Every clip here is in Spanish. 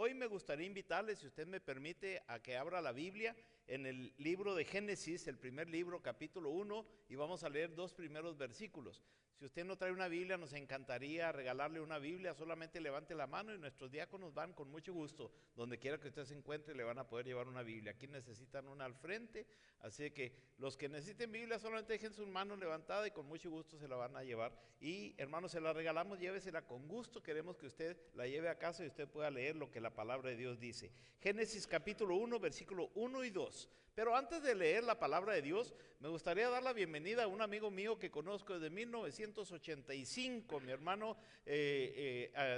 Hoy me gustaría invitarle, si usted me permite, a que abra la Biblia en el libro de Génesis, el primer libro, capítulo 1, y vamos a leer 2 primeros versículos. Si usted no trae una Biblia, nos encantaría regalarle una Biblia, solamente levante la mano y nuestros diáconos van con mucho gusto. Donde quiera que usted se encuentre, le van a poder llevar una Biblia. Aquí necesitan una al frente, así que los que necesiten Biblia, solamente dejen su mano levantada y con mucho gusto se la van a llevar. Y hermanos, se la regalamos, llévesela con gusto, queremos que usted la lleve a casa y usted pueda leer lo que la palabra de Dios dice. Génesis capítulo 1, versículo 1 y 2. Pero antes de leer la palabra de Dios, me gustaría dar la bienvenida a un amigo mío que conozco desde 1985, mi hermano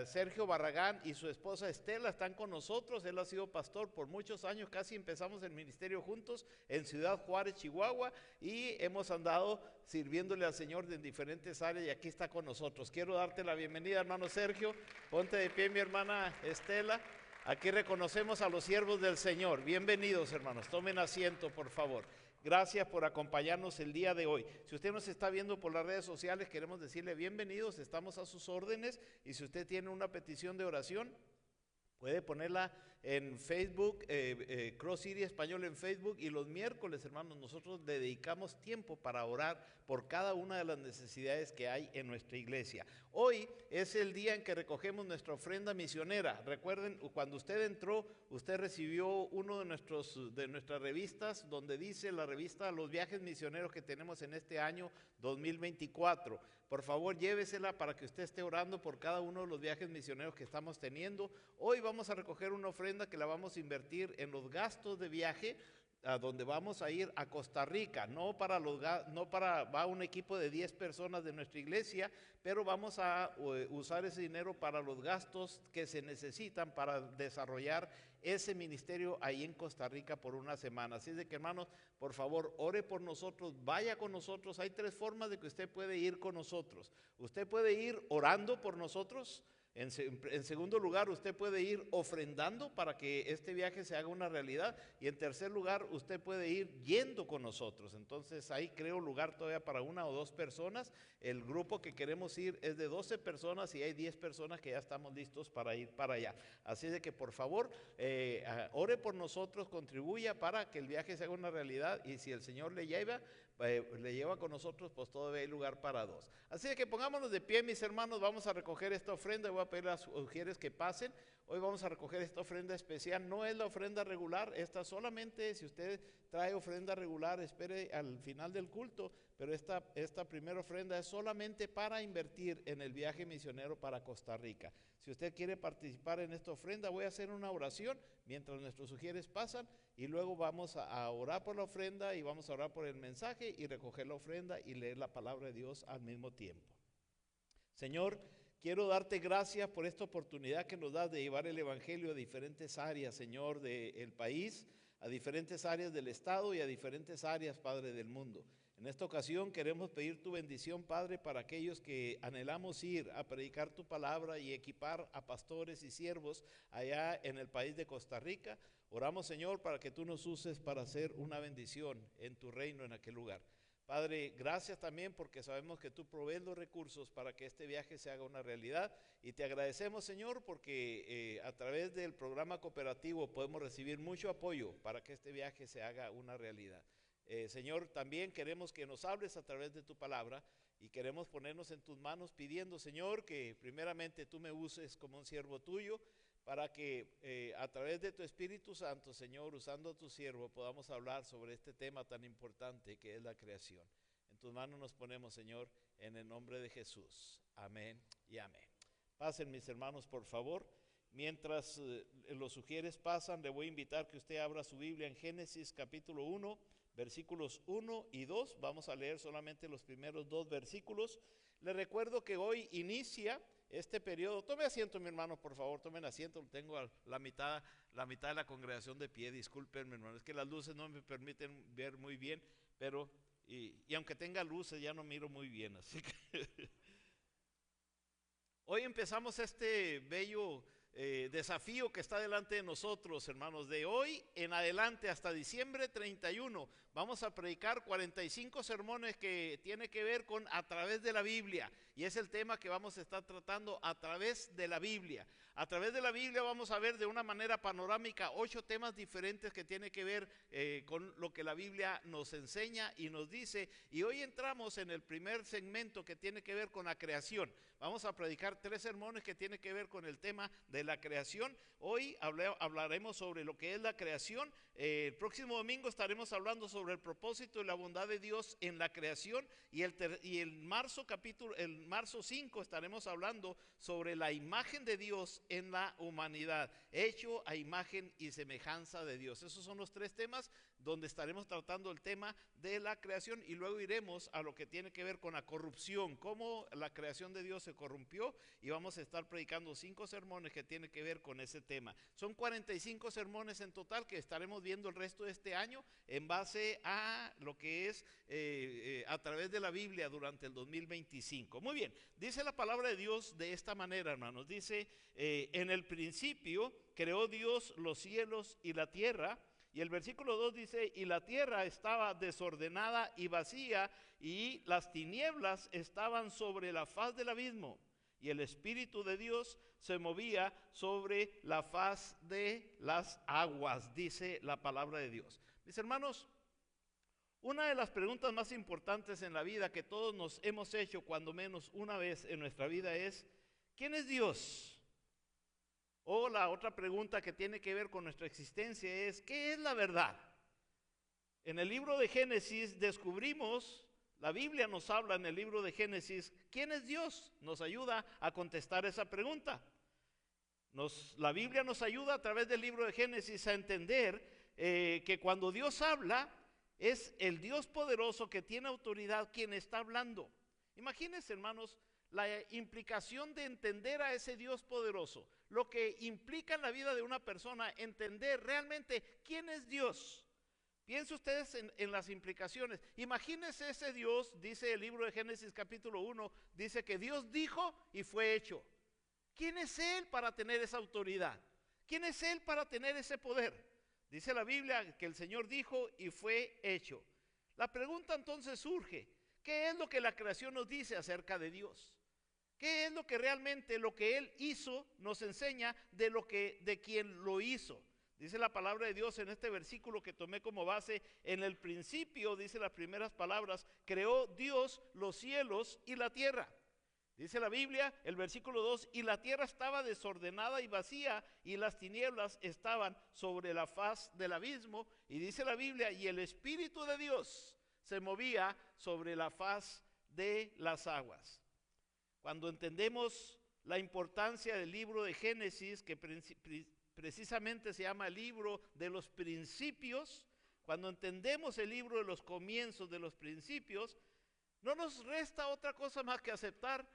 Sergio Barragán y su esposa Estela están con nosotros. Él ha sido pastor por muchos años, casi empezamos el ministerio juntos en Ciudad Juárez, Chihuahua, y hemos andado sirviéndole al Señor en diferentes áreas y aquí está con nosotros. Quiero darte la bienvenida, hermano Sergio. Ponte de pie, mi hermana Estela. Aquí reconocemos a los siervos del Señor. Bienvenidos, hermanos. Tomen asiento, por favor. Gracias por acompañarnos el día de hoy. Si usted nos está viendo por las redes sociales, queremos decirle bienvenidos. Estamos a sus órdenes y si usted tiene una petición de oración, puede ponerla en Facebook, Cross City Español en Facebook, y los miércoles, hermanos, nosotros le dedicamos tiempo para orar por cada una de las necesidades que hay en nuestra iglesia. Hoy es el día en que recogemos nuestra ofrenda misionera. Recuerden, cuando usted entró, usted recibió uno de nuestras revistas, donde dice la revista Los Viajes Misioneros que tenemos en este año 2024. Por favor, llévesela para que usted esté orando por cada uno de los viajes misioneros que estamos teniendo. Hoy vamos a recoger una ofrenda que la vamos a invertir en los gastos de viaje, a donde vamos a ir a Costa Rica. Va un equipo de 10 personas de nuestra iglesia, pero vamos a usar ese dinero para los gastos que se necesitan para desarrollar ese ministerio ahí en Costa Rica por una semana. Así es de que, hermanos, por favor, ore por nosotros, vaya con nosotros. Hay 3 formas de que usted puede ir con nosotros. Usted puede ir orando por nosotros. En segundo lugar, usted puede ir ofrendando para que este viaje se haga una realidad. Y en tercer lugar, usted puede ir yendo con nosotros. Entonces ahí creo lugar todavía para 1 o 2 personas. El grupo que queremos ir es de 12 personas y hay 10 personas que ya estamos listos para ir para allá. Así de que por favor, ore por nosotros, contribuya para que el viaje se haga una realidad. Y si el Señor le lleva con nosotros, pues todavía hay lugar para 2. Así de que pongámonos de pie, mis hermanos, vamos a recoger esta ofrenda. Voy a pedir a las mujeres que pasen. Hoy vamos a recoger esta ofrenda especial. No es la ofrenda regular, esta solamente, si usted trae ofrenda regular, espere al final del culto, pero esta primera ofrenda es solamente para invertir en el viaje misionero para Costa Rica. Si usted quiere participar en esta ofrenda, voy a hacer una oración mientras nuestros sugieres pasan y luego vamos a orar por la ofrenda y vamos a orar por el mensaje y recoger la ofrenda y leer la palabra de Dios al mismo tiempo. Señor, quiero darte gracias por esta oportunidad que nos das de llevar el evangelio a diferentes áreas, Señor, del país, a diferentes áreas del estado y a diferentes áreas, Padre, del mundo. En esta ocasión queremos pedir tu bendición, Padre, para aquellos que anhelamos ir a predicar tu palabra y equipar a pastores y siervos allá en el país de Costa Rica. Oramos, Señor, para que tú nos uses para hacer una bendición en tu reino en aquel lugar. Padre, gracias también porque sabemos que tú provees los recursos para que este viaje se haga una realidad y te agradecemos, Señor, porque a través del programa cooperativo podemos recibir mucho apoyo para que este viaje se haga una realidad. Señor, también queremos que nos hables a través de tu palabra y queremos ponernos en tus manos pidiendo, Señor, que primeramente tú me uses como un siervo tuyo, para que a través de tu Espíritu Santo, Señor, usando a tu siervo, podamos hablar sobre este tema tan importante que es la creación. En tus manos nos ponemos, Señor, en el nombre de Jesús. Amén y amén. Pasen, mis hermanos, por favor. Mientras los sugieres pasan, le voy a invitar que usted abra su Biblia en Génesis capítulo 1, versículos 1 y 2. Vamos a leer solamente los primeros 2 versículos. Les recuerdo que hoy inicia este periodo. Tome asiento, mi hermano, por favor, tomen asiento. Tengo a la mitad de la congregación de pie. Discúlpenme, hermano, es que las luces no me permiten ver muy bien, pero y aunque tenga luces ya no miro muy bien, así que hoy empezamos este bello desafío que está delante de nosotros, hermanos. De hoy en adelante hasta diciembre 31 vamos a predicar 45 sermones que tiene que ver con a través de la Biblia. Y es el tema que vamos a estar tratando a través de la Biblia. A través de la Biblia vamos a ver de una manera panorámica 8 temas diferentes que tienen que ver con lo que la Biblia nos enseña y nos dice. Y hoy entramos en el primer segmento que tiene que ver con la creación. Vamos a predicar 3 sermones que tienen que ver con el tema de la creación. Hoy hablaremos sobre lo que es la creación. El próximo domingo estaremos hablando sobre el propósito y la bondad de Dios en la creación. Y el marzo 5 estaremos hablando sobre la imagen de Dios en la humanidad, hecho a imagen y semejanza de Dios. Esos son los 3 temas donde estaremos tratando el tema de la creación, y luego iremos a lo que tiene que ver con la corrupción, cómo la creación de Dios se corrompió, y vamos a estar predicando 5 sermones que tienen que ver con ese tema. Son 45 sermones en total que estaremos viendo el resto de este año en base a lo que es a través de la Biblia durante el 2025. Muy bien, dice la palabra de Dios de esta manera, hermanos. Dice, en el principio creó Dios los cielos y la tierra. Y el versículo 2 dice, y la tierra estaba desordenada y vacía, y las tinieblas estaban sobre la faz del abismo, y el Espíritu de Dios se movía sobre la faz de las aguas, dice la palabra de Dios. Mis hermanos, una de las preguntas más importantes en la vida que todos nos hemos hecho cuando menos una vez en nuestra vida es, ¿quién es Dios? O la otra pregunta que tiene que ver con nuestra existencia es, ¿qué es la verdad? En el libro de Génesis descubrimos, la Biblia nos habla en el libro de Génesis, ¿quién es Dios? Nos ayuda a contestar esa pregunta. La Biblia nos ayuda a través del libro de Génesis a entender que cuando Dios habla, es el Dios poderoso que tiene autoridad quien está hablando. Imagínense, hermanos, la implicación de entender a ese Dios poderoso, lo que implica en la vida de una persona entender realmente quién es Dios. Piensen ustedes en las implicaciones. Imagínense ese Dios, dice el libro de Génesis capítulo 1, dice que Dios dijo y fue hecho. ¿Quién es Él para tener esa autoridad? ¿Quién es Él para tener ese poder? Dice la Biblia que el Señor dijo y fue hecho. La pregunta entonces surge, ¿qué es lo que la creación nos dice acerca de Dios? ¿Qué es lo que realmente lo que Él hizo nos enseña de quien lo hizo? Dice la palabra de Dios en este versículo que tomé como base, en el principio, dice las primeras palabras, creó Dios los cielos y la tierra. Dice la Biblia, el versículo 2, y la tierra estaba desordenada y vacía, y las tinieblas estaban sobre la faz del abismo. Y dice la Biblia, y el Espíritu de Dios se movía sobre la faz de las aguas. Cuando entendemos la importancia del libro de Génesis, que precisamente se llama el libro de los principios, cuando entendemos el libro de los comienzos, de los principios, no nos resta otra cosa más que aceptar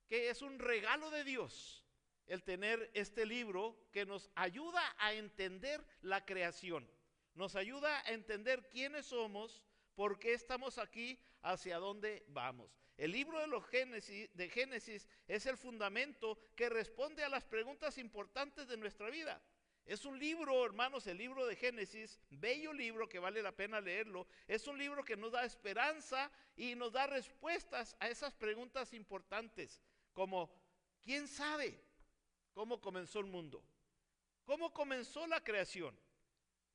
que es un regalo de Dios el tener este libro que nos ayuda a entender la creación, nos ayuda a entender quiénes somos, por qué estamos aquí, hacia dónde vamos. El libro de Génesis es el fundamento que responde a las preguntas importantes de nuestra vida. Es un libro, hermanos, el libro de Génesis, bello libro que vale la pena leerlo. Es un libro que nos da esperanza y nos da respuestas a esas preguntas importantes, como ¿quién sabe cómo comenzó el mundo? ¿Cómo comenzó la creación?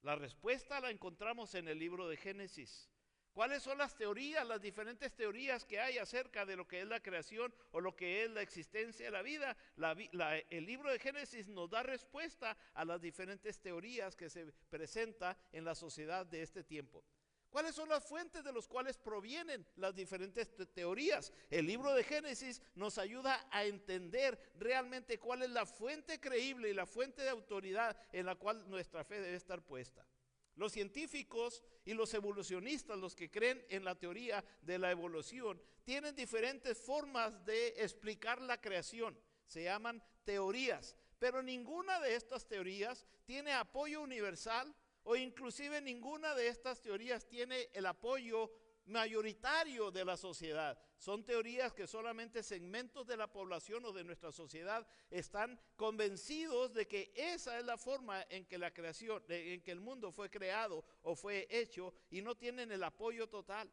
La respuesta la encontramos en el libro de Génesis. ¿Cuáles son las teorías, las diferentes teorías que hay acerca de lo que es la creación o lo que es la existencia de la vida? El libro de Génesis nos da respuesta a las diferentes teorías que se presentan en la sociedad de este tiempo. ¿Cuáles son las fuentes de las cuales provienen las diferentes teorías? El libro de Génesis nos ayuda a entender realmente cuál es la fuente creíble y la fuente de autoridad en la cual nuestra fe debe estar puesta. Los científicos y los evolucionistas, los que creen en la teoría de la evolución, tienen diferentes formas de explicar la creación. Se llaman teorías, pero ninguna de estas teorías tiene apoyo universal, o inclusive ninguna de estas teorías tiene el apoyo mayoritario de la sociedad. Son teorías que solamente segmentos de la población o de nuestra sociedad están convencidos de que esa es la forma en que la creación, en que el mundo fue creado o fue hecho, y no tienen el apoyo total.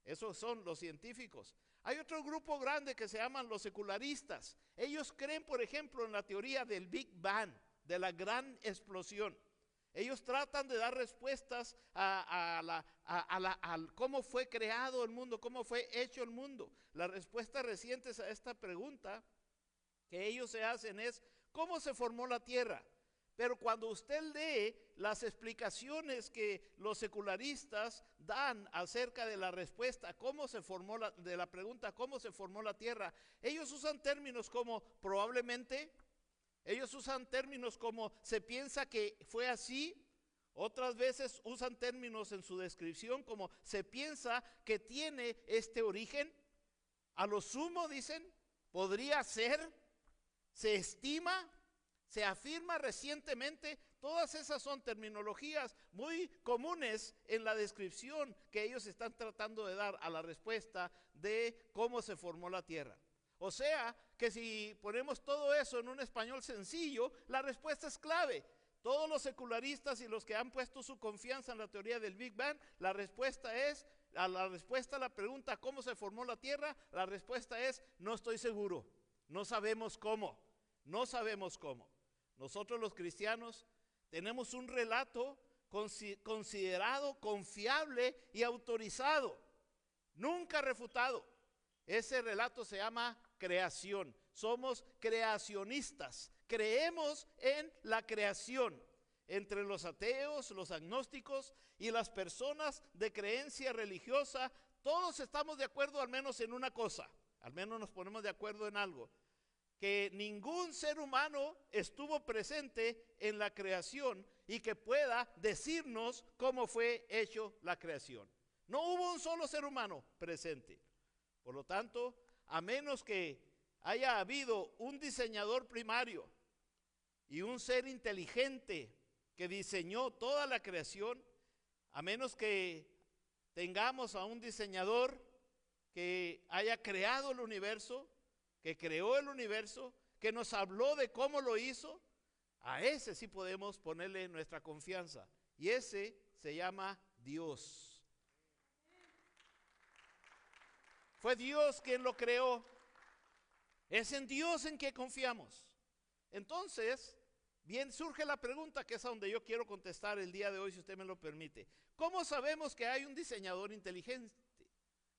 Esos son los científicos. Hay otro grupo grande que se llaman los secularistas. Ellos creen, por ejemplo, en la teoría del Big Bang, de la gran explosión. Ellos tratan de dar respuestas a cómo fue creado el mundo, cómo fue hecho el mundo. Las respuestas recientes a esta pregunta que ellos se hacen es, ¿cómo se formó la tierra? Pero cuando usted lee las explicaciones que los secularistas dan acerca de la respuesta, cómo se formó de la pregunta, ¿cómo se formó la tierra? Ellos usan términos como probablemente. Ellos usan términos como se piensa que fue así. Otras veces usan términos en su descripción como se piensa que tiene este origen. A lo sumo dicen, podría ser, se estima, se afirma recientemente. Todas esas son terminologías muy comunes en la descripción que ellos están tratando de dar a la respuesta de cómo se formó la tierra. O sea, que si ponemos todo eso en un español sencillo, la respuesta es clave. Todos los secularistas y los que han puesto su confianza en la teoría del Big Bang, la respuesta es, a la pregunta ¿cómo se formó la tierra? La respuesta es, no estoy seguro, no sabemos cómo, no sabemos cómo. Nosotros los cristianos tenemos un relato considerado confiable y autorizado, nunca refutado. Ese relato se llama creación. Somos creacionistas. Creemos en la creación. Entre los ateos, los agnósticos y las personas de creencia religiosa, todos estamos de acuerdo al menos en una cosa. Al menos nos ponemos de acuerdo en algo. Que ningún ser humano estuvo presente en la creación y que pueda decirnos cómo fue hecho la creación. No hubo un solo ser humano presente. Por lo tanto, a menos que haya habido un diseñador primario y un ser inteligente que diseñó toda la creación, a menos que tengamos a un diseñador que haya creado el universo, que creó el universo, que nos habló de cómo lo hizo, a ese sí podemos ponerle nuestra confianza. Y ese se llama Dios. Fue Dios quien lo creó. Es en Dios en que confiamos. Entonces, bien, surge la pregunta que es a donde yo quiero contestar el día de hoy, si usted me lo permite. ¿Cómo sabemos que hay un diseñador inteligente?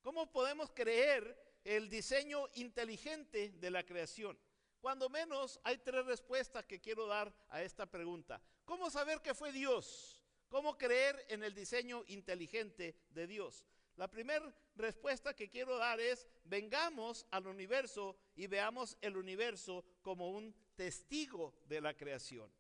¿Cómo podemos creer el diseño inteligente de la creación? Cuando menos hay tres respuestas que quiero dar a esta pregunta. ¿Cómo saber que fue Dios? ¿Cómo creer en el diseño inteligente de Dios? La primera respuesta que quiero dar es, vengamos al universo y veamos el universo como un testigo de la creación.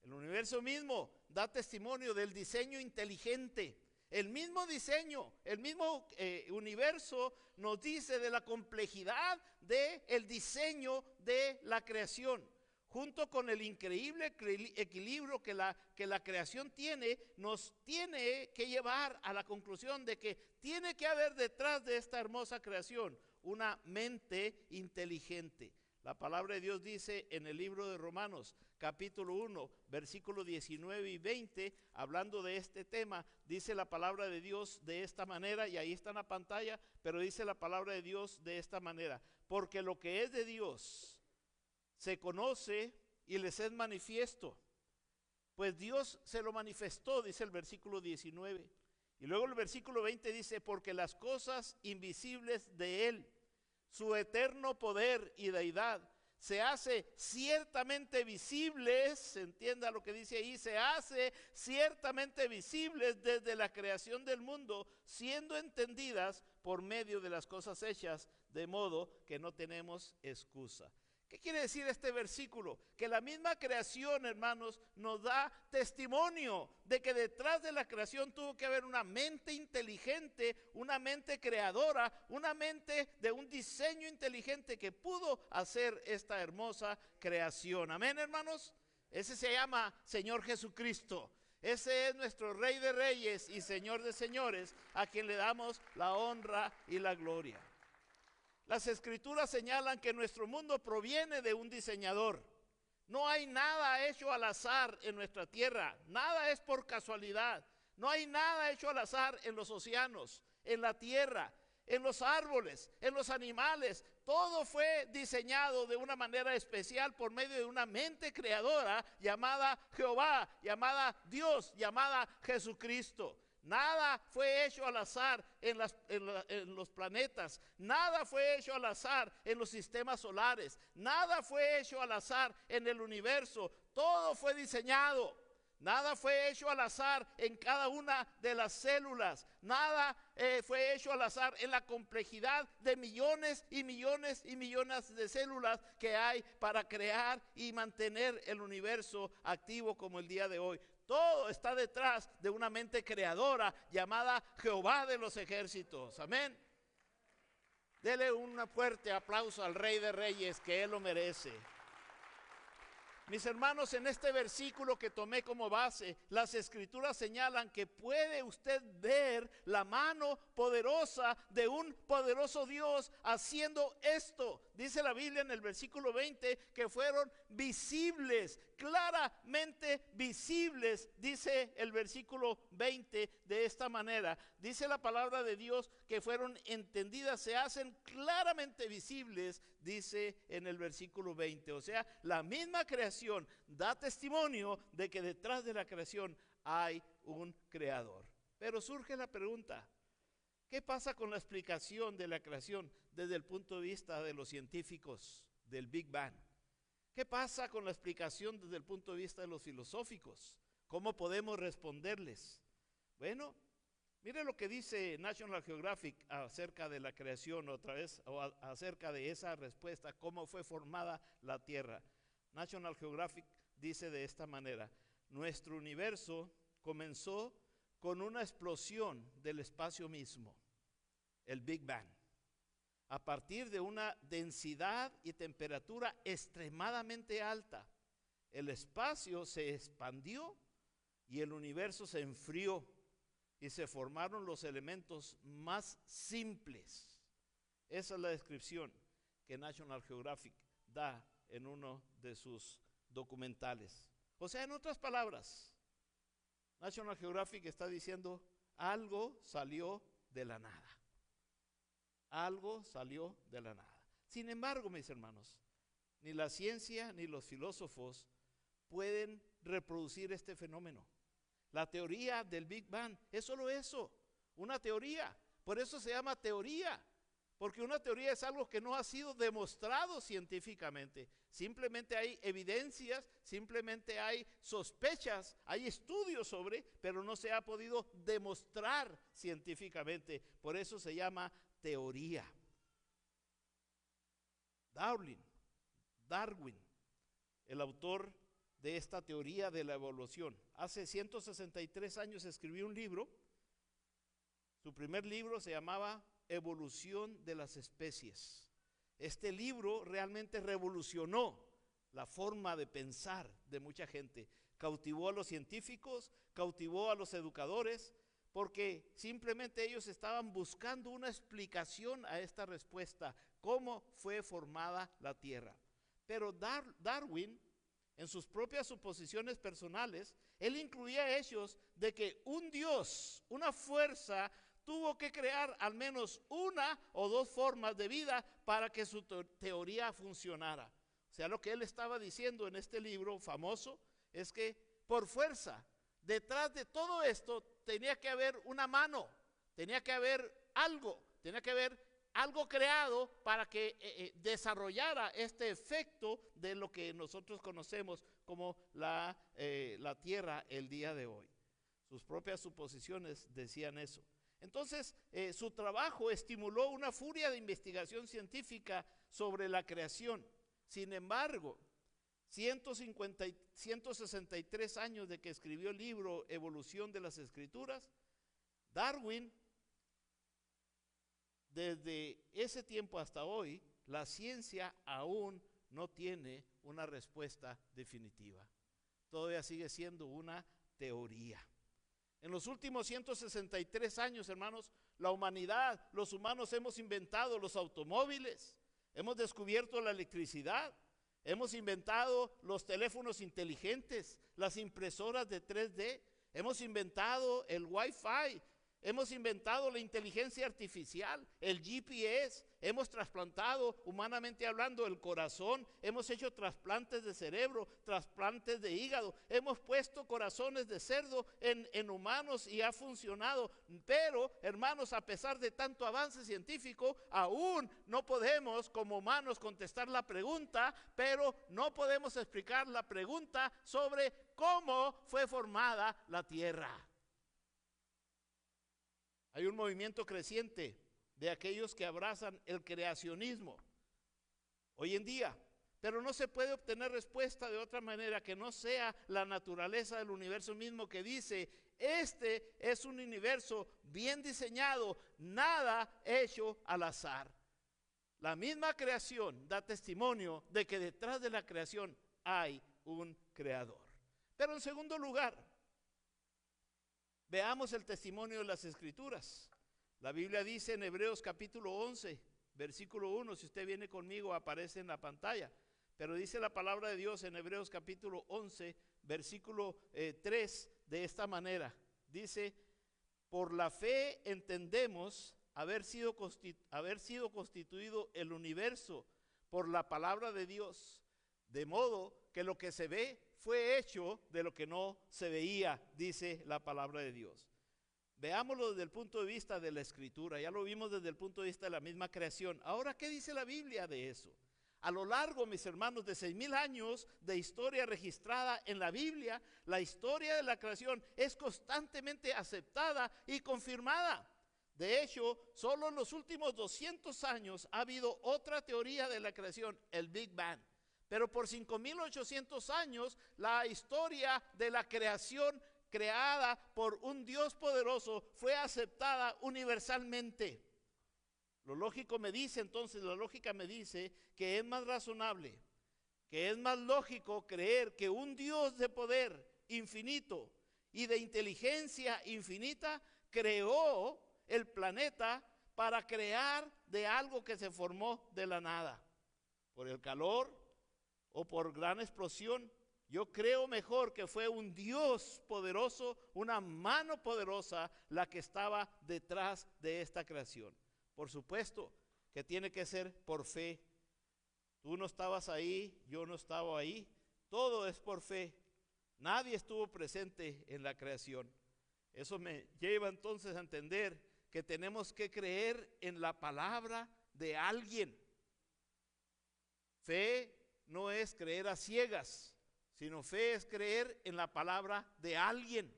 El universo mismo da testimonio del diseño inteligente. El mismo diseño, el mismo universo nos dice de la complejidad del diseño de la creación. Junto con el increíble equilibrio que la creación tiene, nos tiene que llevar a la conclusión de que tiene que haber detrás de esta hermosa creación una mente inteligente. La palabra de Dios dice en el libro de Romanos, capítulo 1, versículos 19 y 20, hablando de este tema, dice la palabra de Dios de esta manera, y ahí está en la pantalla, pero dice la palabra de Dios de esta manera: porque lo que es de Dios se conoce y les es manifiesto, pues Dios se lo manifestó, dice el versículo 19. Y luego el versículo 20 dice, porque las cosas invisibles de Él, su eterno poder y deidad, se hace ciertamente visibles, entienda lo que dice ahí, se hace ciertamente visibles desde la creación del mundo, siendo entendidas por medio de las cosas hechas, de modo que no tenemos excusa. ¿Qué quiere decir este versículo? Que la misma creación, hermanos, nos da testimonio de que detrás de la creación tuvo que haber una mente inteligente, una mente creadora, una mente de un diseño inteligente que pudo hacer esta hermosa creación. Amén, hermanos. Ese se llama Señor Jesucristo. Ese es nuestro Rey de Reyes y Señor de Señores, a quien le damos la honra y la gloria. Las Escrituras señalan que nuestro mundo proviene de un diseñador. No hay nada hecho al azar en nuestra tierra, nada es por casualidad. No hay nada hecho al azar en los océanos, en la tierra, en los árboles, en los animales. Todo fue diseñado de una manera especial por medio de una mente creadora llamada Jehová, llamada Dios, llamada Jesucristo. Nada fue hecho al azar en los planetas. Nada fue hecho al azar en los sistemas solares. Nada fue hecho al azar en el universo. Todo fue diseñado. Nada fue hecho al azar en cada una de las células. Nada fue hecho al azar en la complejidad de millones y millones y millones de células que hay para crear y mantener el universo activo como el día de hoy. Todo está detrás de una mente creadora llamada Jehová de los ejércitos. Amén. Dele un fuerte aplauso al Rey de Reyes, que Él lo merece. Mis hermanos, en este versículo que tomé como base, las Escrituras señalan que puede usted ver la mano poderosa de un poderoso Dios haciendo esto. Dice la Biblia en el versículo 20 que fueron visibles, claramente visibles, dice el versículo 20 de esta manera. Dice la palabra de Dios que fueron entendidas, se hacen claramente visibles, dice en el versículo 20. O sea, la misma creación da testimonio de que detrás de la creación hay un creador. Pero surge la pregunta, ¿qué pasa con la explicación de la creación desde el punto de vista de los científicos del Big Bang? ¿Qué pasa con la explicación desde el punto de vista de los filosóficos? ¿Cómo podemos responderles? Bueno, mire lo que dice National Geographic acerca de la creación, otra vez, o acerca de esa respuesta, cómo fue formada la Tierra. National Geographic dice de esta manera: nuestro universo comenzó con una explosión del espacio mismo, el Big Bang, a partir de una densidad y temperatura extremadamente alta. El espacio se expandió y el universo se enfrió y se formaron los elementos más simples. Esa es la descripción que National Geographic da en uno de sus documentales. O sea, en otras palabras, National Geographic está diciendo: algo salió de la nada. Algo salió de la nada. Sin embargo, mis hermanos, ni la ciencia ni los filósofos pueden reproducir este fenómeno. La teoría del Big Bang es solo eso, una teoría. Por eso se llama teoría, porque una teoría es algo que no ha sido demostrado científicamente. Simplemente hay evidencias, simplemente hay sospechas, hay estudios sobre, pero no se ha podido demostrar científicamente. Por eso se llama teoría. Darwin, el autor de esta teoría de la evolución, hace 163 años escribió un libro. Su primer libro se llamaba Evolución de las especies. Este libro realmente revolucionó la forma de pensar de mucha gente. Cautivó a los científicos, cautivó a los educadores, porque simplemente ellos estaban buscando una explicación a esta respuesta: cómo fue formada la Tierra. Pero Darwin, en sus propias suposiciones personales, él incluía hechos de que un Dios, una fuerza, tuvo que crear al menos una o dos formas de vida para que su teoría funcionara. O sea, lo que él estaba diciendo en este libro famoso es que por fuerza, detrás de todo esto, tenía que haber una mano, tenía que haber algo creado para que desarrollara este efecto de lo que nosotros conocemos como la Tierra el día de hoy. Sus propias suposiciones decían eso. Entonces, su trabajo estimuló una furia de investigación científica sobre la creación. Sin embargo, 163 años de que escribió el libro Evolución de las Escrituras, Darwin, desde ese tiempo hasta hoy, la ciencia aún no tiene una respuesta definitiva. Todavía sigue siendo una teoría. En los últimos 163 años, hermanos, la humanidad, los humanos hemos inventado los automóviles, hemos descubierto la electricidad, hemos inventado los teléfonos inteligentes, las impresoras de 3D, hemos inventado el Wi-Fi, hemos inventado la inteligencia artificial, el GPS, hemos trasplantado, humanamente hablando, el corazón, hemos hecho trasplantes de cerebro, trasplantes de hígado, hemos puesto corazones de cerdo en humanos y ha funcionado. Pero, hermanos, a pesar de tanto avance científico, aún no podemos como humanos contestar la pregunta, pero no podemos explicar la pregunta sobre cómo fue formada la tierra. Hay un movimiento creciente de aquellos que abrazan el creacionismo hoy en día, pero no se puede obtener respuesta de otra manera que no sea la naturaleza del universo mismo, que dice: este es un universo bien diseñado, nada hecho al azar. La misma creación da testimonio de que detrás de la creación hay un creador. Pero en segundo lugar, veamos el testimonio de las Escrituras. La Biblia dice en Hebreos capítulo 11, versículo 1, si usted viene conmigo aparece en la pantalla, pero dice la palabra de Dios en Hebreos capítulo 11, versículo 3, de esta manera. Dice: por la fe entendemos haber sido constituido el universo por la palabra de Dios, de modo que lo que se ve fue hecho de lo que no se veía, dice la palabra de Dios. Veámoslo desde el punto de vista de la Escritura. Ya lo vimos desde el punto de vista de la misma creación. Ahora, ¿qué dice la Biblia de eso? A lo largo, mis hermanos, de 6,000 años de historia registrada en la Biblia, la historia de la creación es constantemente aceptada y confirmada. De hecho, solo en los últimos 200 años ha habido otra teoría de la creación, el Big Bang. Pero por 5,800 años, la historia de la creación creada por un Dios poderoso fue aceptada universalmente. La lógica me dice que es más razonable, que es más lógico creer que un Dios de poder infinito y de inteligencia infinita creó el planeta para crear de algo que se formó de la nada, por el calor o por gran explosión. Yo creo mejor que fue un Dios poderoso, una mano poderosa, la que estaba detrás de esta creación. Por supuesto que tiene que ser por fe. Tú no estabas ahí, yo no estaba ahí. Todo es por fe. Nadie estuvo presente en la creación. Eso me lleva entonces a entender que tenemos que creer en la palabra de alguien. Fe no es creer a ciegas, sino fe es creer en la palabra de alguien.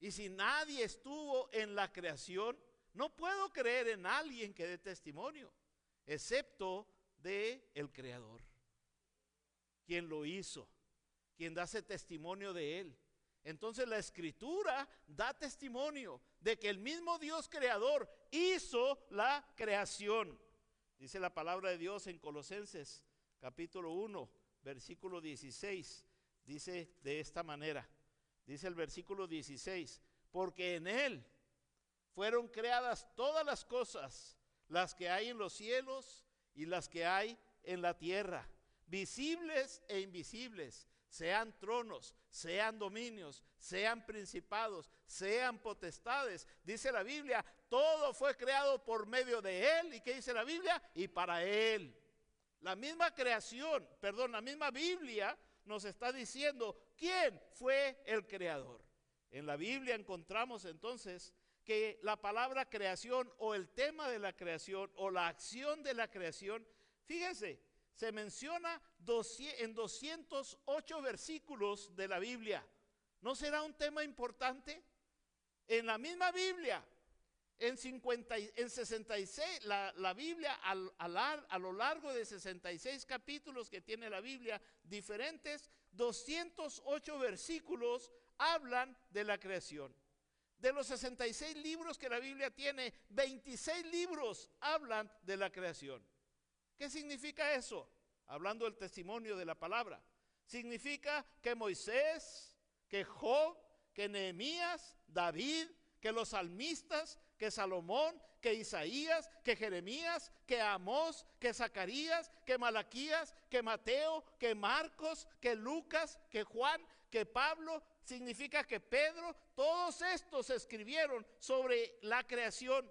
Y si nadie estuvo en la creación, no puedo creer en alguien que dé testimonio, excepto de el Creador, quien lo hizo, quien da ese testimonio de él. Entonces la Escritura da testimonio de que el mismo Dios creador hizo la creación. Dice la palabra de Dios en Colosenses capítulo 1, versículo 16, dice de esta manera, dice el versículo 16: porque en él fueron creadas todas las cosas, las que hay en los cielos y las que hay en la tierra, visibles e invisibles, sean tronos, sean dominios, sean principados, sean potestades. Dice la Biblia, todo fue creado por medio de él. ¿Y qué dice la Biblia? Y para él. La misma creación, la misma Biblia nos está diciendo quién fue el creador. En la Biblia encontramos entonces que la palabra creación o el tema de la creación o la acción de la creación, fíjense, se menciona en 208 versículos de la Biblia. ¿No será un tema importante? En la misma Biblia, en 66, la Biblia a lo largo de 66 capítulos que tiene la Biblia, diferentes, 208 versículos hablan de la creación. De los 66 libros que la Biblia tiene, 26 libros hablan de la creación. ¿Qué significa eso? Hablando del testimonio de la palabra. Significa que Moisés, que Job, que Nehemías, David, que los salmistas, que Salomón, que Isaías, que Jeremías, que Amós, que Zacarías, que Malaquías, que Mateo, que Marcos, que Lucas, que Juan, que Pablo, significa que Pedro, todos estos escribieron sobre la creación.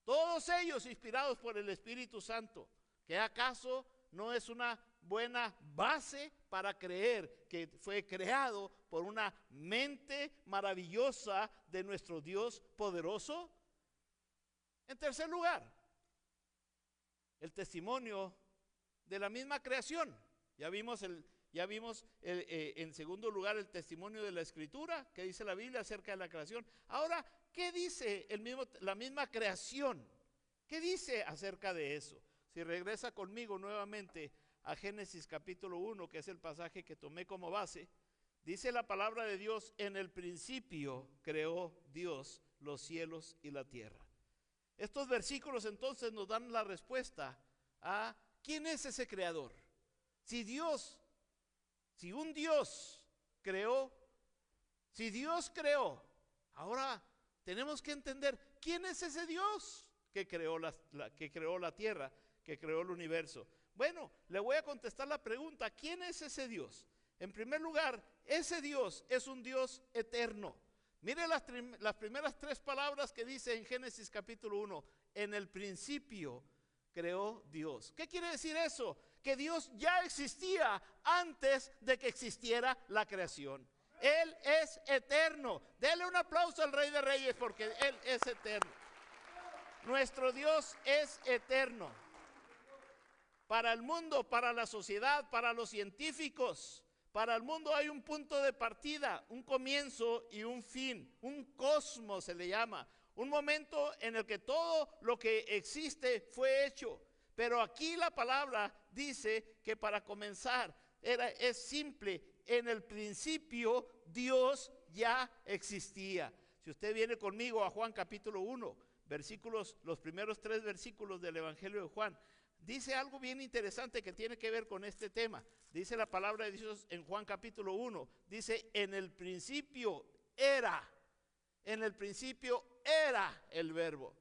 Todos ellos inspirados por el Espíritu Santo. ¿Qué acaso no es una buena base para creer que fue creado por una mente maravillosa de nuestro Dios poderoso? En tercer lugar, el testimonio de la misma creación. Ya vimos en segundo lugar el testimonio de la Escritura, que dice la Biblia acerca de la creación. Ahora, ¿qué dice la misma creación? ¿Qué dice acerca de eso? Si regresa conmigo nuevamente a Génesis capítulo 1, que es el pasaje que tomé como base, dice la palabra de Dios: en el principio creó Dios los cielos y la tierra. Estos versículos entonces nos dan la respuesta a quién es ese creador. Si un Dios creó, si Dios creó, ahora tenemos que entender quién es ese Dios que creó la tierra, que creó el universo. Bueno, le voy a contestar la pregunta: ¿quién es ese Dios? En primer lugar, ese Dios es un Dios eterno. Mire las primeras tres palabras que dice en Génesis capítulo 1: en el principio creó Dios. ¿Qué quiere decir eso? Que Dios ya existía antes de que existiera la creación. Él es eterno. Dele un aplauso al Rey de Reyes, porque Él es eterno. Nuestro Dios es eterno. Para el mundo, para la sociedad, para los científicos, para el mundo hay un punto de partida, un comienzo y un fin. Un cosmos se le llama. Un momento en el que todo lo que existe fue hecho. Pero aquí la palabra dice que para comenzar es simple: en el principio Dios ya existía. Si usted viene conmigo a Juan capítulo 1, los primeros 3 versículos del Evangelio de Juan, dice algo bien interesante que tiene que ver con este tema. Dice la palabra de Dios en Juan capítulo 1, dice: en el principio era el Verbo.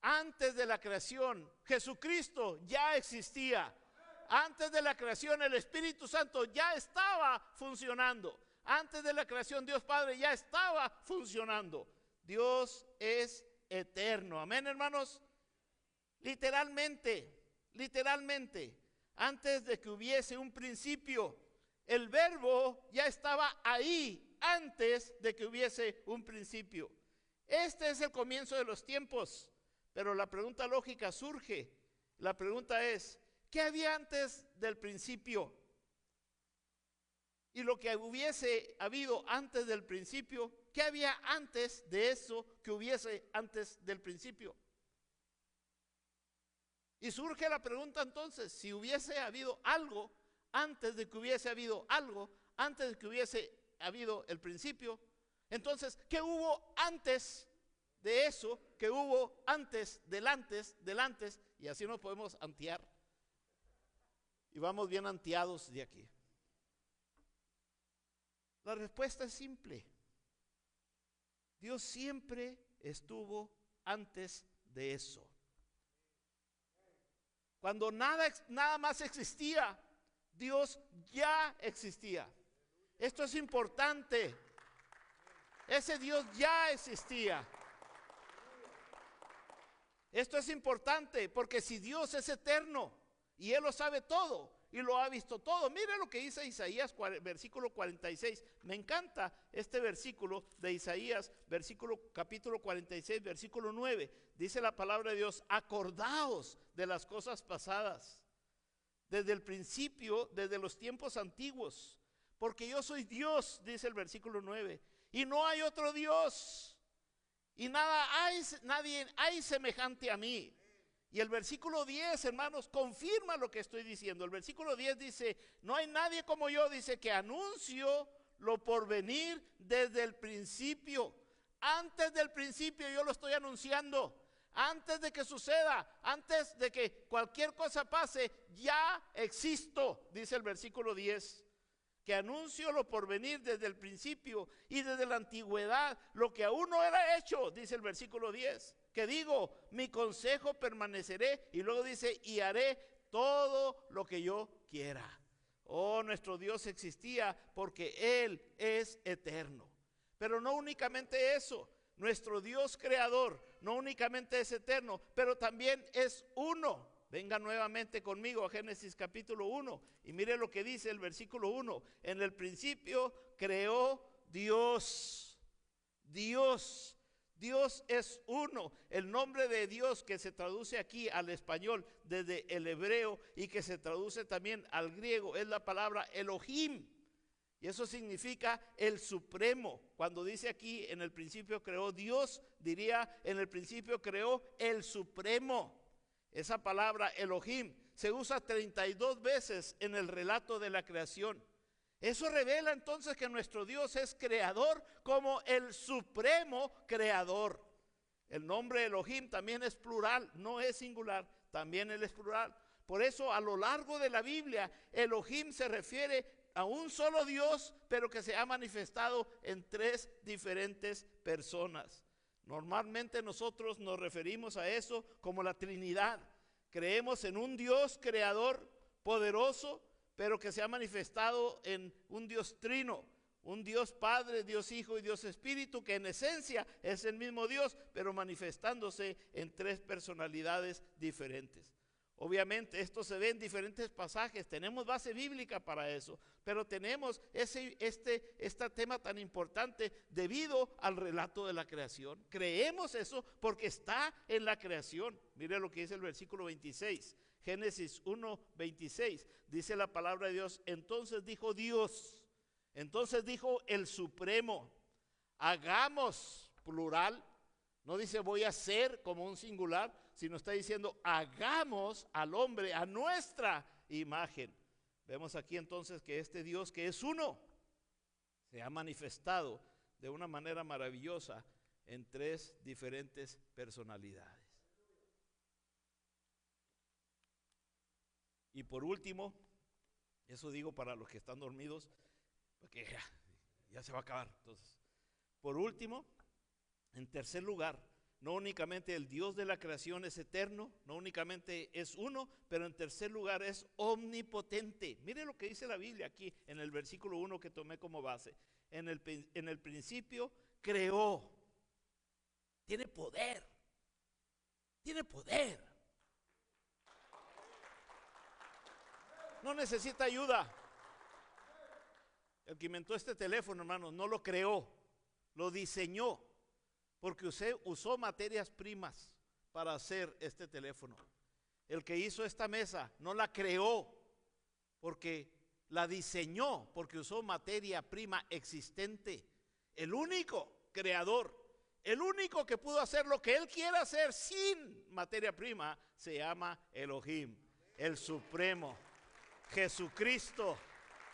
Antes de la creación, Jesucristo ya existía. Antes de la creación, el Espíritu Santo ya estaba funcionando. Antes de la creación, Dios Padre ya estaba funcionando. Dios es eterno. Amén, hermanos. Literalmente, antes de que hubiese un principio, el Verbo ya estaba ahí antes de que hubiese un principio. Este es el comienzo de los tiempos. Pero la pregunta lógica surge. La pregunta es: ¿qué había antes del principio? Y lo que hubiese habido antes del principio, ¿qué había antes de eso que hubiese antes del principio? Y surge la pregunta entonces: si hubiese habido algo antes de que hubiese habido algo, antes de que hubiese habido el principio, entonces, ¿qué hubo antes de eso? ¿Qué hubo antes del antes del antes? Y así nos podemos antear. Y vamos bien anteados de aquí. La respuesta es simple. Dios siempre estuvo antes de eso. Cuando nada más existía, Dios ya existía. Esto es importante. Ese Dios ya existía. Esto es importante porque si Dios es eterno y Él lo sabe todo y lo ha visto todo, mire lo que dice Isaías versículo 46. Me encanta este versículo de Isaías, capítulo 46, versículo 9. Dice la palabra de Dios: acordaos de las cosas pasadas, desde el principio, desde los tiempos antiguos, porque yo soy Dios, dice el versículo 9, y no hay otro Dios. Y nadie hay semejante a mí. Y el versículo 10, hermanos, confirma lo que estoy diciendo. El versículo 10 dice: no hay nadie como yo, dice, que anuncio lo por venir desde el principio. Antes del principio yo lo estoy anunciando. Antes de que suceda, antes de que cualquier cosa pase, ya existo, dice el versículo 10. que anuncio lo por venir desde el principio y desde la antigüedad, lo que aún no era hecho, dice el versículo 10, que digo, mi consejo permaneceré, y luego dice, y haré todo lo que yo quiera. Oh, nuestro Dios existía porque Él es eterno. Pero no únicamente eso, nuestro Dios creador no únicamente es eterno, pero también es uno. Venga nuevamente conmigo a Génesis capítulo 1 y mire lo que dice el versículo 1. En el principio creó Dios. Dios es uno. El nombre de Dios que se traduce aquí al español desde el hebreo y que se traduce también al griego es la palabra Elohim. Y eso significa el supremo. Cuando dice aquí en el principio creó Dios, diría en el principio creó el supremo. Esa palabra Elohim se usa 32 veces en el relato de la creación. Eso revela entonces que nuestro Dios es creador como el supremo creador. El nombre Elohim también es plural, no es singular, también él es plural. Por eso a lo largo de la Biblia, Elohim se refiere a un solo Dios, pero que se ha manifestado en 3 diferentes personas. Normalmente nosotros nos referimos a eso como la Trinidad. Creemos en un Dios creador poderoso, pero que se ha manifestado en un Dios trino, un Dios Padre, Dios Hijo y Dios Espíritu, que en esencia es el mismo Dios, pero manifestándose en 3 personalidades diferentes. Obviamente esto se ve en diferentes pasajes, tenemos base bíblica para eso, pero tenemos este tema tan importante debido al relato de la creación. Creemos eso porque está en la creación. Mire lo que dice el versículo 26, Génesis 1:26, dice la palabra de Dios, entonces dijo Dios, entonces dijo el Supremo, hagamos, plural, no dice voy a hacer como un singular, sino está diciendo hagamos al hombre a nuestra imagen. Vemos aquí entonces que este Dios que es uno se ha manifestado de una manera maravillosa en 3 diferentes personalidades. Y por último, eso digo para los que están dormidos, porque ya se va a acabar. Entonces, por último, en tercer lugar, no únicamente el Dios de la creación es eterno, no únicamente es uno, pero en tercer lugar es omnipotente. Mire lo que dice la Biblia aquí en el versículo 1 que tomé como base. En el principio creó. Tiene poder. Tiene poder. No necesita ayuda. El que inventó este teléfono, hermanos, no lo creó, lo diseñó. Porque usted usó materias primas para hacer este teléfono. El que hizo esta mesa no la creó porque la diseñó, porque usó materia prima existente. El único creador, el único que pudo hacer lo que él quiere hacer sin materia prima, se llama Elohim, el Supremo, Jesucristo,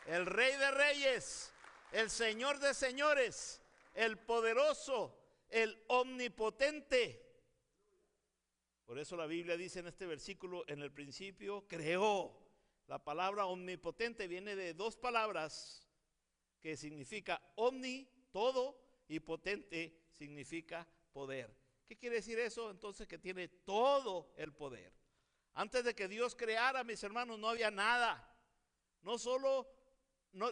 el Rey de Reyes, el Señor de Señores, el poderoso, el omnipotente. Por eso la Biblia dice en este versículo, en el principio creó. La palabra omnipotente viene de 2 palabras que significa omni, todo, y potente significa poder. ¿Qué quiere decir eso? Entonces que tiene todo el poder. Antes de que Dios creara, mis hermanos, no había nada.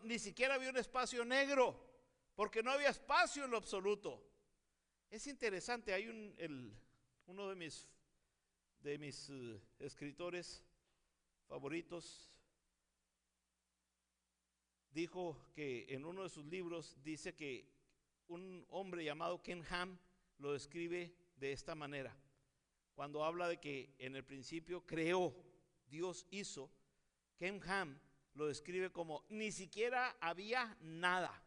Ni siquiera había un espacio negro, porque no había espacio en lo absoluto. Es interesante, hay uno de mis escritores favoritos dijo que en uno de sus libros dice que un hombre llamado Ken Ham lo describe de esta manera. Cuando habla de que en el principio creó, Dios hizo, Ken Ham lo describe como ni siquiera había nada.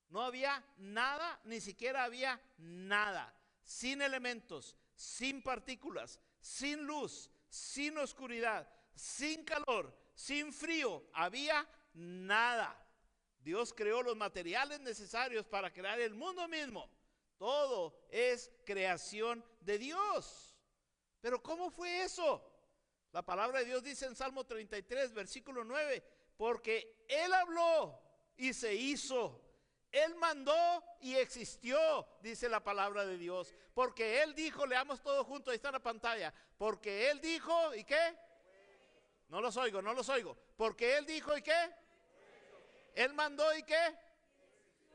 No había nada, ni siquiera había nada, sin elementos, sin partículas, sin luz, sin oscuridad, sin calor, sin frío, había nada. Dios creó los materiales necesarios para crear el mundo mismo. Todo es creación de Dios. Pero ¿cómo fue eso? La palabra de Dios dice en Salmo 33, versículo 9, Porque Él habló y se hizo. Él mandó y existió, dice la palabra de Dios. Porque Él dijo, leamos todo juntos, ahí está en la pantalla. Porque Él dijo, ¿y qué? No los oigo, no los oigo. Porque Él dijo, ¿y qué? Él mandó, ¿y qué?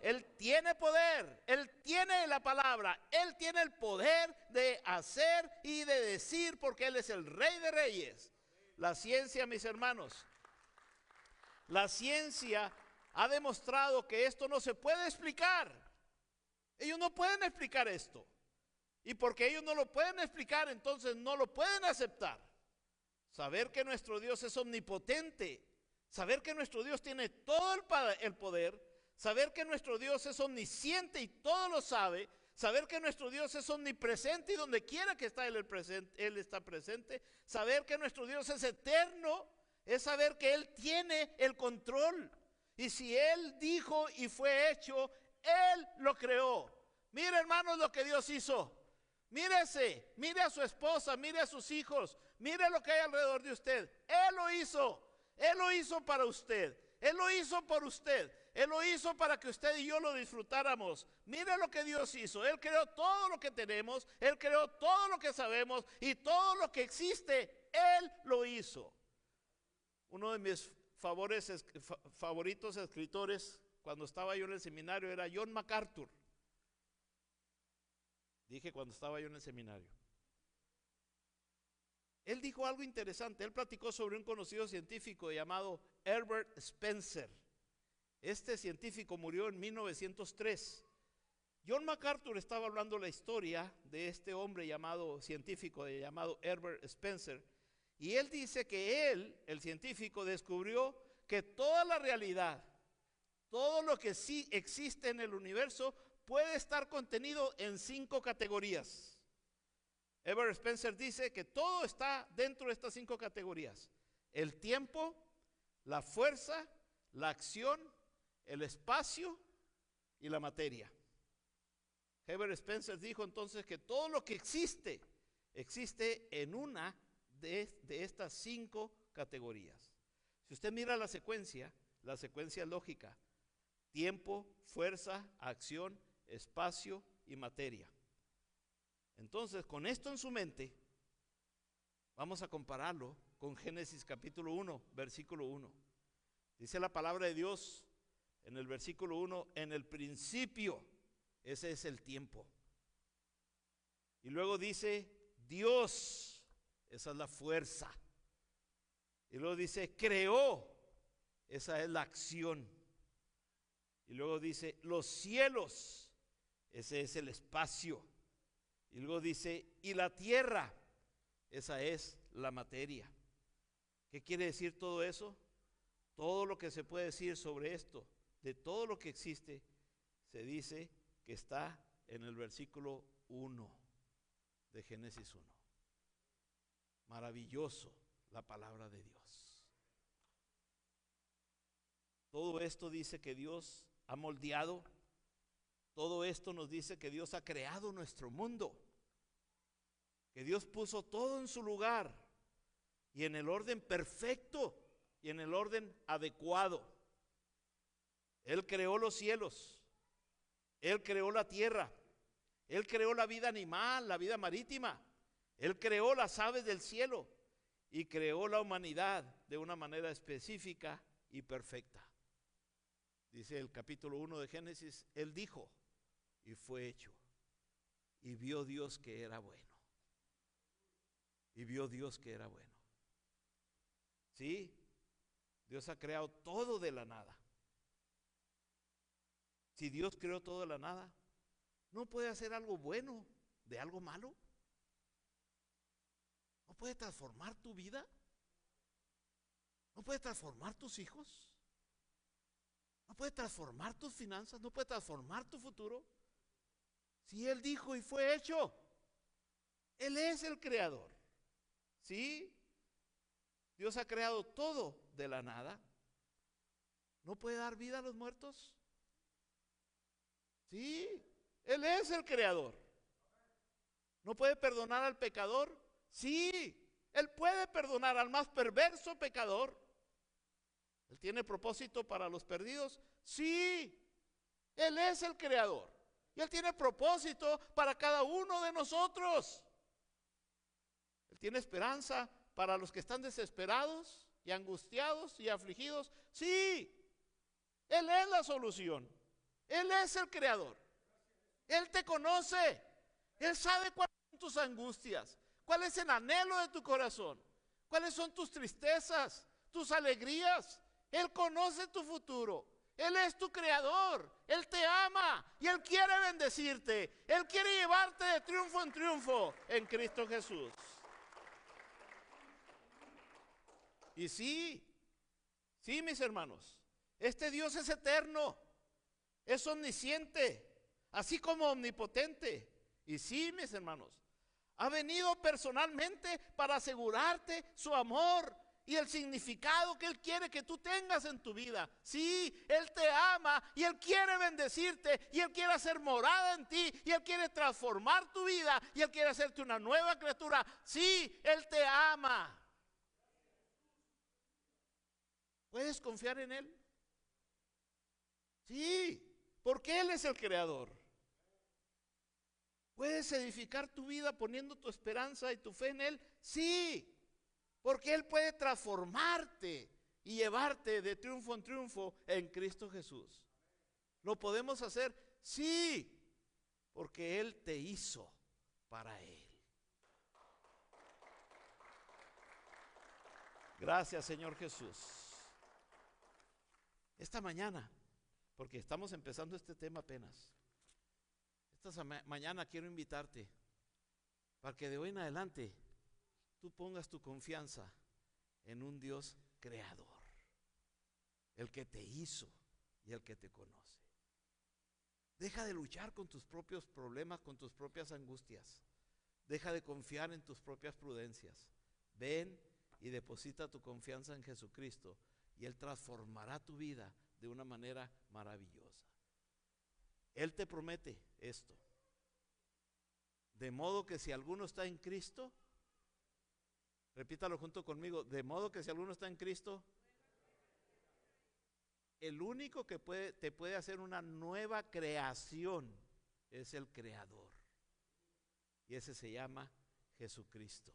Él tiene poder, Él tiene la palabra, Él tiene el poder de hacer y de decir, porque Él es el Rey de Reyes. La ciencia, mis hermanos, la ciencia ha demostrado que esto no se puede explicar. Ellos no pueden explicar esto. Y porque ellos no lo pueden explicar, entonces no lo pueden aceptar. Saber que nuestro Dios es omnipotente, saber que nuestro Dios tiene todo el poder, saber que nuestro Dios es omnisciente y todo lo sabe, saber que nuestro Dios es omnipresente y donde quiera que está Él está presente, saber que nuestro Dios es eterno, es saber que Él tiene el control. Y si Él dijo y fue hecho, Él lo creó. Mire, hermanos, lo que Dios hizo. Mírese, mire a su esposa, mire a sus hijos, mire lo que hay alrededor de usted. Él lo hizo para usted, Él lo hizo por usted, Él lo hizo para que usted y yo lo disfrutáramos. Mire lo que Dios hizo. Él creó todo lo que tenemos, Él creó todo lo que sabemos y todo lo que existe, Él lo hizo. Uno de mis favoritos escritores cuando estaba yo en el seminario era John MacArthur. Dije cuando estaba yo en el seminario. Él dijo algo interesante. Él platicó sobre un conocido científico llamado Herbert Spencer. Este científico murió en 1903. John MacArthur estaba hablando la historia de este hombre científico llamado Herbert Spencer. Y él dice que él, el científico, descubrió que toda la realidad, todo lo que sí existe en el universo, puede estar contenido en 5 categorías. Herbert Spencer dice que todo está dentro de estas 5 categorías: el tiempo, la fuerza, la acción, el espacio y la materia. Herbert Spencer dijo entonces que todo lo que existe en una de estas 5 categorías. Si usted mira la secuencia es lógica: tiempo, fuerza, acción, espacio y materia. Entonces, con esto en su mente, vamos a compararlo con Génesis capítulo 1, versículo 1. Dice la palabra de Dios en el versículo 1, en el principio, ese es el tiempo. Y luego dice Dios, esa es la fuerza. Y luego dice creó, esa es la acción. Y luego dice los cielos, ese es el espacio. Y luego dice y la tierra, esa es la materia. ¿Qué quiere decir todo eso? Todo lo que se puede decir sobre esto, de todo lo que existe, se dice que está en el versículo 1 de Génesis 1. Maravilloso la palabra de Dios. Todo esto dice que Dios ha moldeado. Todo esto nos dice que Dios ha creado nuestro mundo, que Dios puso todo en su lugar y en el orden perfecto y en el orden adecuado. Él creó los cielos, Él creó la tierra, Él creó la vida animal, la vida marítima, Él creó las aves del cielo y creó la humanidad de una manera específica y perfecta. Dice el capítulo 1 de Génesis, Él dijo y fue hecho. Y vio Dios que era bueno. Y vio Dios que era bueno. Sí, Dios ha creado todo de la nada. Si Dios creó todo de la nada, ¿no puede hacer algo bueno de algo malo? ¿No puede transformar tu vida? ¿No puede transformar tus hijos? ¿No puede transformar tus finanzas? ¿No puede transformar tu futuro? Si Él dijo y fue hecho, Él es el creador. ¿Sí? Dios ha creado todo de la nada. ¿No puede dar vida a los muertos? Sí, Él es el creador. ¿No puede perdonar al pecador? Sí, Él puede perdonar al más perverso pecador. ¿Él tiene propósito para los perdidos? Sí, Él es el creador. Y Él tiene propósito para cada uno de nosotros. Él tiene esperanza para los que están desesperados y angustiados y afligidos. Sí, Él es la solución. Él es el creador. Él te conoce. Él sabe cuáles son tus angustias, cuál es el anhelo de tu corazón, cuáles son tus tristezas, tus alegrías. Él conoce tu futuro. Él es tu creador. Él te ama y Él quiere bendecirte. Él quiere llevarte de triunfo en triunfo en Cristo Jesús. Y sí, mis hermanos, este Dios es eterno, es omnisciente, así como omnipotente. Y sí, mis hermanos, ha venido personalmente para asegurarte su amor y el significado que Él quiere que tú tengas en tu vida. Sí, Él te ama y Él quiere bendecirte y Él quiere hacer morada en ti y Él quiere transformar tu vida y Él quiere hacerte una nueva criatura. Sí, Él te ama. ¿Puedes confiar en Él? Sí, porque Él es el creador. ¿Puedes edificar tu vida poniendo tu esperanza y tu fe en Él? Sí, porque Él puede transformarte y llevarte de triunfo en triunfo en Cristo Jesús. ¿Lo podemos hacer? Sí, porque Él te hizo para Él. Gracias, Señor Jesús. Esta mañana, porque estamos empezando este tema apenas, esta mañana quiero invitarte para que de hoy en adelante tú pongas tu confianza en un Dios creador, el que te hizo y el que te conoce. Deja de luchar con tus propios problemas, con tus propias angustias. Deja de confiar en tus propias prudencias. Ven y deposita tu confianza en Jesucristo y Él transformará tu vida de una manera maravillosa. Él te promete esto. De modo que si alguno está en Cristo, repítalo junto conmigo, de modo que si alguno está en Cristo, el único que te puede hacer una nueva creación es el Creador. Y ese se llama Jesucristo.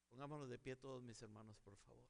Pongámonos de pie todos, mis hermanos, por favor.